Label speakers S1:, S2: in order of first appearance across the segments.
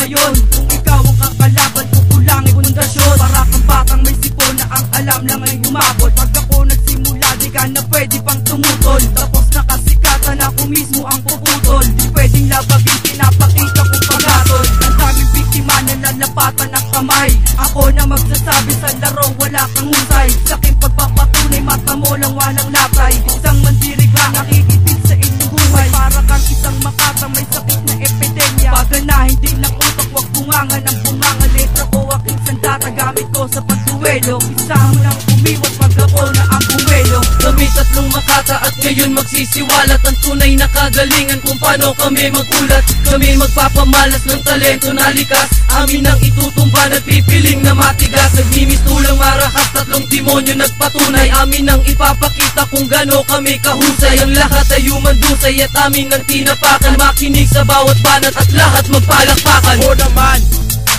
S1: ngayon. Kung ikaw ang kakalaban, kukulangin pundasyon. Para kang batang may sipon na ang alam lang ay humabol. Pag ako nagsimula, di ka na pwede pang tumutol. Tapos nakasikatan ako mismo ang puputol. Di pwedeng labagin, pinapakita ko pagatol. Ang daming biktima na lalapatan ng kamay. Ako na magsasabi sa laro, wala kang husay. Sa aking pagpapatunay, mata mo lang walang lapay. Isang mandirig lang nakikitil sa inyong buhay. Para kang isang makata, may sakit na epidemya. Paganahin din ng utak, wag bungangan ng bunganga. Letra ko aking sandata, gamit ko sa pagduwelo. Isa mo nang umiwas pag ako na ang bumelo.
S2: Kami tatlong makata at ngayon magsisiwalat ang tunay na kagalingan kung paano kami magulat. Kami magpapamalas ng talento na likas. Amin ang itutumba at pipiling na matigas. Nagmimistulang marahas, tatlong demonyo nagpatunay. Amin ang ipapakita kung gano kami kahusay. Ang lahat ay humandusay at amin ang tinapakan. Makinig sa bawat banat at lahat magpalakpakan.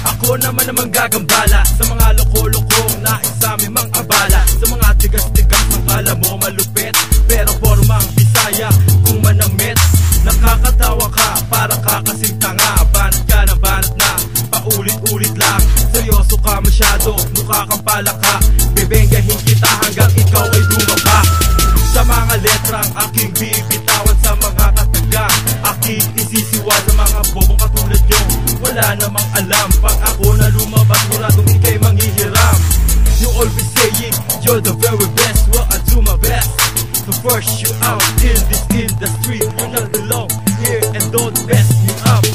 S3: Ako naman ang gagambala sa mga loko-lokong nais sa aming mang abala. Sa mga tigas-tigas ng kala mo malupit, pero formang Bisaya kung manamit. Nakakatawa ka, para ka kasing tanga. Banat ka na banat na, paulit-ulit lang. Seryoso ka masyado, mukha kang palaka. Bibenggahin kita hanggang ikaw ay dumaba. Sa mga letrang aking bibitawan, sa mga kataga aking isisiwa. Sa mga bobong katulad nyo, wala namang alam. Pag ako na lumabas, muradong ikay manghihiram. You always saying, you're the very best. Well, I do my best to force you out in this industry. You not belong here and don't mess me up.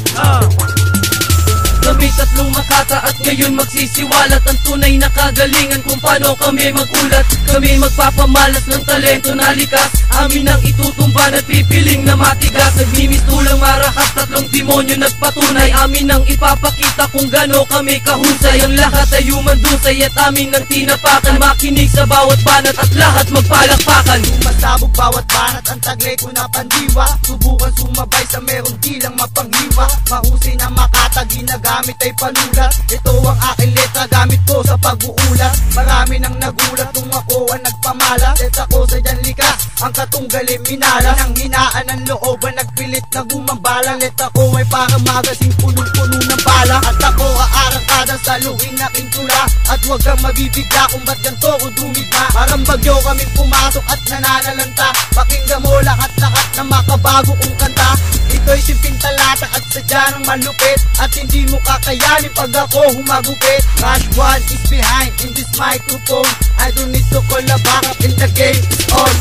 S2: Kami tatlong makata at ngayon magsisiwalat ang tunay na kagalingan kung paano kami magulat. Kami magpapamalas ng talento na likas. Amin ang itutumba at pipiling na matigas. Nagmimistulang marahas, tatlong demonyo nagpatunay. Amin ang ipapakita kung gano kami kahusay. Ang lahat ay humandusay at amin ang tinapakan. Makinig sa bawat banat at lahat magpalakpakan.
S4: Sumasabog bawat banat, ang taglay ko na pandiwa. Subukan sumabay sa merong tilang mapanghiwa. Mahusay na makata, ginagamit ay panulat. Ito ang aking letra, gamit ko sa pag-uulat. Marami nang nagulat nung ako ang nagpamala. Letra ko sa dyan likas, ang katunggalim minala. Nang hinaan ng looban, nagpilit na gumambala. Letra ko ay parang magasin, punong-puno ng bala. At ako aarangkada sa luwing aking tula. At huwag kang mabibigla kung ba't ganito ko dumigma. Parang bagyo kaming pumasok at nananalanta. Pakinggan mo lahat-lahat na makabago kong kanta. Ito'y simpleng talata at sadya ng malupit. At hindi mo kakayanin pag ako humagupit. Rush 1 is behind in this microphone. I don't need to call a backup in the game is on.